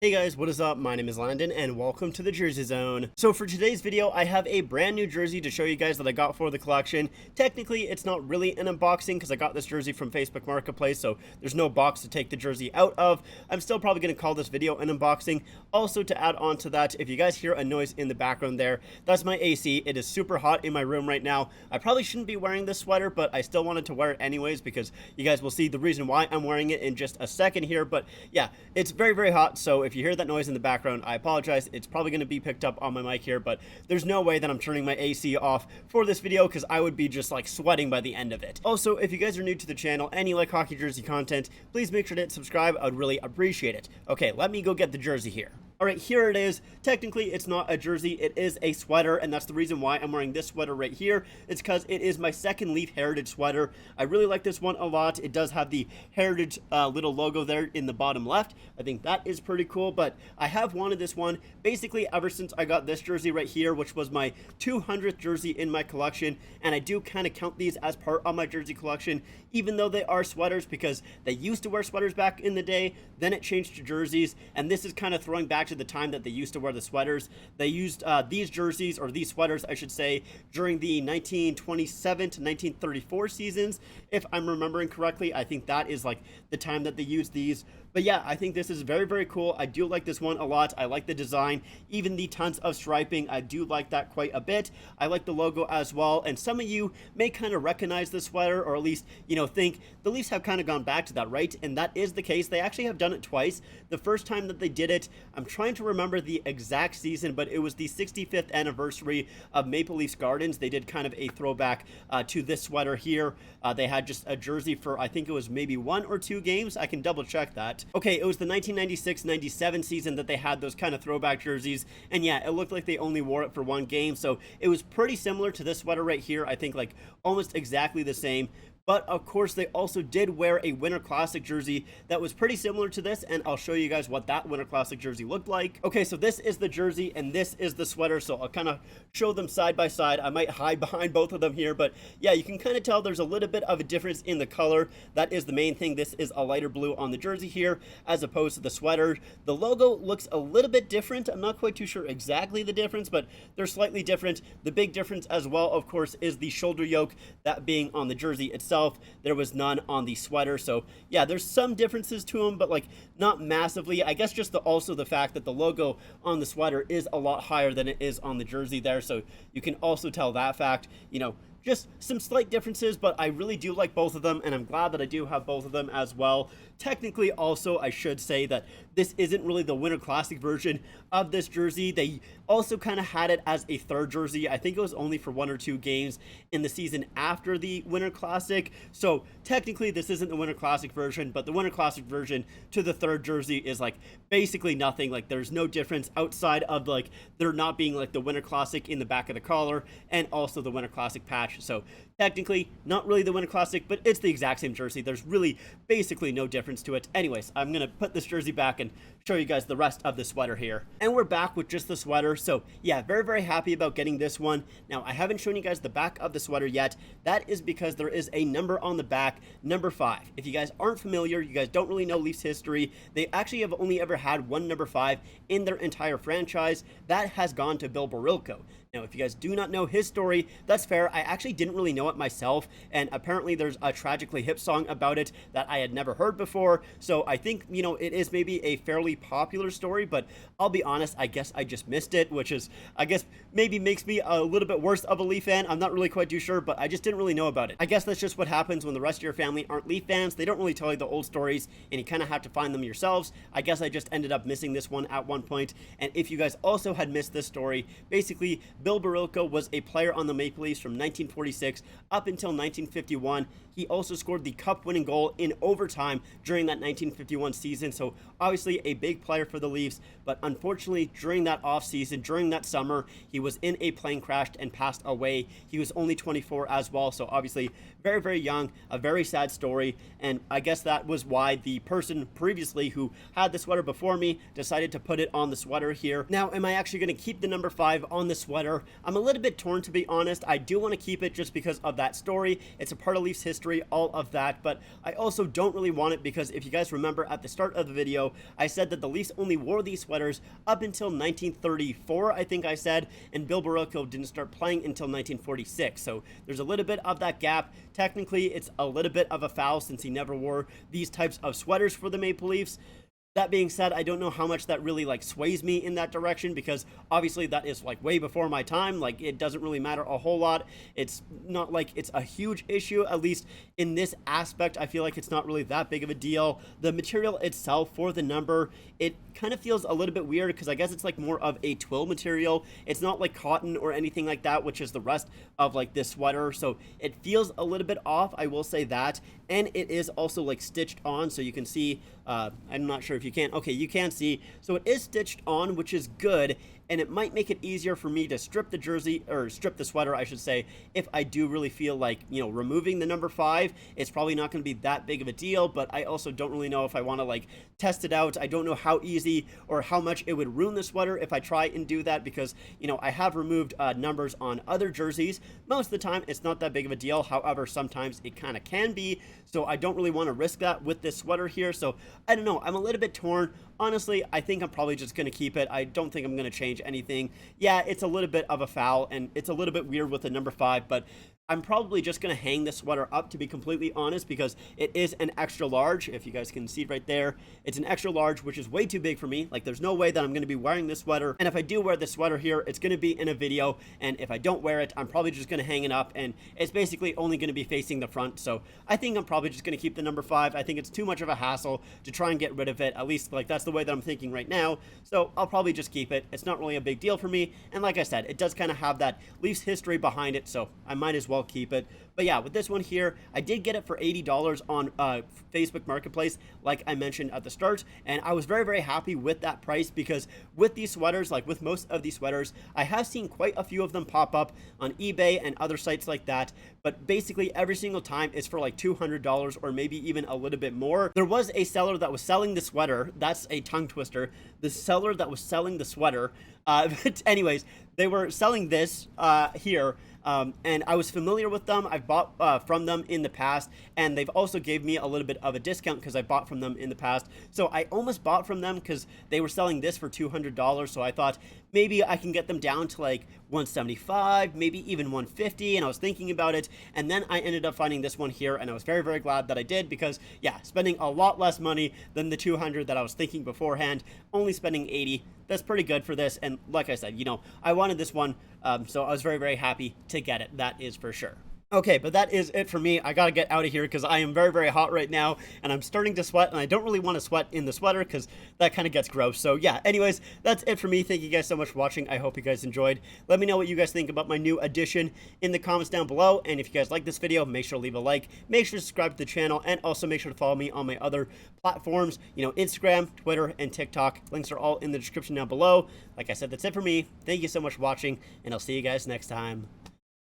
Hey guys, what is up? My name is Landon and welcome to the Jersey Zone. So for today's video, I have a brand new jersey to show you guys that I got for the collection. Technically, it's not really an unboxing because I got this jersey from Facebook Marketplace, so there's no box to take the jersey out of. I'm still probably going to call this video an unboxing. Also, to add on to that, if you guys hear a noise in the background there, that's my AC. It is super hot in my room right now. I probably shouldn't be wearing this sweater, but I still wanted to wear it anyways because you guys will see the reason why I'm wearing it in just a second here. But yeah, it's very, very hot, so if you hear that noise in the background, I apologize. It's probably going to be picked up on my mic here, but there's no way that I'm turning my AC off for this video because I would be just like sweating by the end of it. Also, if you guys are new to the channel and you like hockey jersey content, please make sure to hit subscribe. I would really appreciate it. Okay, let me go get the jersey here. All right, here it is. Technically, it's not a jersey, it is a sweater, and that's the reason why I'm wearing this sweater right here. It's because it is my second Leaf Heritage sweater. I really like this one a lot. It does have the Heritage little logo there in the bottom left. I think that is pretty cool, but I have wanted this one basically ever since I got this jersey right here, which was my 200th jersey in my collection, and I do kind of count these as part of my jersey collection, even though they are sweaters, because they used to wear sweaters back in the day, then it changed to jerseys, and this is kind of throwing back to the time that they used to wear the sweaters. They used these jerseys, or these sweaters I should say, during the 1927 to 1934 seasons, if I'm remembering correctly. I think that is like the time that they used these. But yeah, I think this is very, very cool. I do like this one a lot. I like the design, even the tons of striping. I do like that quite a bit. I like the logo as well. And some of you may kind of recognize the sweater, or at least, you know, think the Leafs have kind of gone back to that, right? And that is the case. They actually have done it twice. The first time that they did it, I'm trying to remember the exact season, but it was the 65th anniversary of Maple Leafs Gardens. They did kind of a throwback to this sweater here. They had just a jersey for, I think it was maybe 1 or 2 games. I can double check that. Okay, it was the 1996-97 season that they had those kind of throwback jerseys, and yeah, it looked like they only wore it for 1 game, so it was pretty similar to this sweater right here. I think like almost exactly the same. But of course, they also did wear a Winter Classic jersey that was pretty similar to this, and I'll show you guys what that Winter Classic jersey looked like. Okay, so this is the jersey and this is the sweater, so I'll kind of show them side by side. I might hide behind both of them here, but yeah, you can kind of tell there's a little bit of a difference in the color. That is the main thing. This is a lighter blue on the jersey here as opposed to the sweater. The logo looks a little bit different. I'm not quite too sure exactly the difference, but they're slightly different. The big difference as well, of course, is the shoulder yoke, that being on the jersey itself. There was none on the sweater, so yeah, there's some differences to them, but like not massively. I guess just also the fact that the logo on the sweater is a lot higher than it is on the jersey there, so you can also tell that fact. You know, just some slight differences, but I really do like both of them, and I'm glad that I do have both of them as well. Technically, also, I should say that this isn't really the Winter Classic version of this jersey. They also kind of had it as a third jersey. I think it was only for 1 or 2 games in the season after the Winter Classic. So technically, this isn't the Winter Classic version, but the Winter Classic version to the third jersey is like basically nothing. Like there's no difference outside of like there not being like the Winter Classic in the back of the collar and also the Winter Classic patch. So technically, not really the Winter Classic, but it's the exact same jersey. There's really basically no difference to it. Anyways, I'm going to put this jersey back and show you guys the rest of the sweater here. And we're back with just the sweater. So yeah, very, very happy about getting this one. Now, I haven't shown you guys the back of the sweater yet. That is because there is a number on the back, number 5. If you guys aren't familiar, you guys don't really know Leafs history, they actually have only ever had one number 5 in their entire franchise. That has gone to Bill Barilko. Now, if you guys do not know his story, that's fair. I actually didn't really know it myself, and apparently there's a Tragically Hip song about it that I had never heard before, so I think, you know, it is maybe a fairly popular story, but I'll be honest, I guess I just missed it, which is, I guess, maybe makes me a little bit worse of a Leaf fan. I'm not really quite too sure, but I just didn't really know about it. I guess that's just what happens when the rest of your family aren't Leaf fans. They don't really tell you the old stories, and you kind of have to find them yourselves. I guess I just ended up missing this one at one point, and if you guys also had missed this story, basically, Bill Barilko was a player on the Maple Leafs from 1946 up until 1951. He also scored the cup-winning goal in overtime during that 1951 season, so obviously a big player for the Leafs, but unfortunately during that offseason, during that summer, he was in a plane crash and passed away. He was only 24 as well, so obviously very, very young, a very sad story, and I guess that was why the person previously who had the sweater before me decided to put it on the sweater here. Now, am I actually going to keep the number 5 on the sweater? I'm a little bit torn, to be honest. I do want to keep it just because of that story. It's a part of Leafs history, all of that, but I also don't really want it because if you guys remember at the start of the video, I said that the Leafs only wore these sweaters up until 1934, I think I said, and Bill Barilko didn't start playing until 1946, so there's a little bit of that gap. Technically, it's a little bit of a foul since he never wore these types of sweaters for the Maple Leafs. That being said, I don't know how much that really like sways me in that direction because obviously that is like way before my time. Like it doesn't really matter a whole lot. It's not like it's a huge issue, at least in this aspect. I feel like it's not really that big of a deal. The material itself for the number, it kind of feels a little bit weird because I guess it's like more of a twill material. It's not like cotton or anything like that, which is the rest of like this sweater. So it feels a little bit off, I will say that. And it is also like stitched on, so you can see, I'm not sure if you can. Okay, you can see. So it is stitched on, which is good. And it might make it easier for me to strip the jersey, or strip the sweater, I should say, if I do really feel like, you know, removing the number 5. It's probably not going to be that big of a deal, but I also don't really know if I want to, like, test it out. I don't know how easy or how much it would ruin the sweater if I try and do that because, you know, I have removed numbers on other jerseys. Most of the time, it's not that big of a deal. However, sometimes it kind of can be, so I don't really want to risk that with this sweater here. So, I don't know. I'm a little bit torn. Honestly, I think I'm probably just going to keep it. I don't think I'm going to change anything. Yeah, it's a little bit of a foul, and it's a little bit weird with the number 5, but I'm probably just going to hang this sweater up, to be completely honest, because it is an extra large. If you guys can see right there, it's an extra large, which is way too big for me. Like, there's no way that I'm going to be wearing this sweater, and if I do wear this sweater here, it's going to be in a video, and if I don't wear it, I'm probably just going to hang it up, and it's basically only going to be facing the front, so I think I'm probably just going to keep the number 5. I think it's too much of a hassle to try and get rid of it. At least, like, that's the way that I'm thinking right now, so I'll probably just keep it. It's not really a big deal for me, and like I said, it does kind of have that Leafs history behind it, so I might as well keep it. But yeah, with this one here, I did get it for $80 on Facebook Marketplace, like I mentioned at the start, and I was very, very happy with that price because with these sweaters, like with most of these sweaters, I have seen quite a few of them pop up on eBay and other sites like that, but basically every single time it's for like $200 or maybe even a little bit more. There was a seller that was selling the sweater. That's a tongue twister. The seller that was selling the sweater, but anyways, they were selling this here. And I was familiar with them. I've bought from them in the past, and they've also gave me a little bit of a discount because I bought from them in the past. So I almost bought from them because they were selling this for $200. So I thought maybe I can get them down to like $175, maybe even $150. And I was thinking about it. And then I ended up finding this one here, and I was very, very glad that I did because, yeah, spending a lot less money than the $200 that I was thinking beforehand, only spending $80. That's pretty good for this, and like I said, you know, I wanted this one, so I was very, very happy to get it, that is for sure. Okay, but that is it for me. I gotta get out of here because I am very, very hot right now, and I'm starting to sweat, and I don't really want to sweat in the sweater because that kind of gets gross. So yeah, anyways, that's it for me. Thank you guys so much for watching. I hope you guys enjoyed. Let me know what you guys think about my new addition in the comments down below, and if you guys like this video, make sure to leave a like, make sure to subscribe to the channel, and also make sure to follow me on my other platforms, you know, Instagram, Twitter, and TikTok. Links are all in the description down below. Like I said, that's it for me. Thank you so much for watching, and I'll see you guys next time.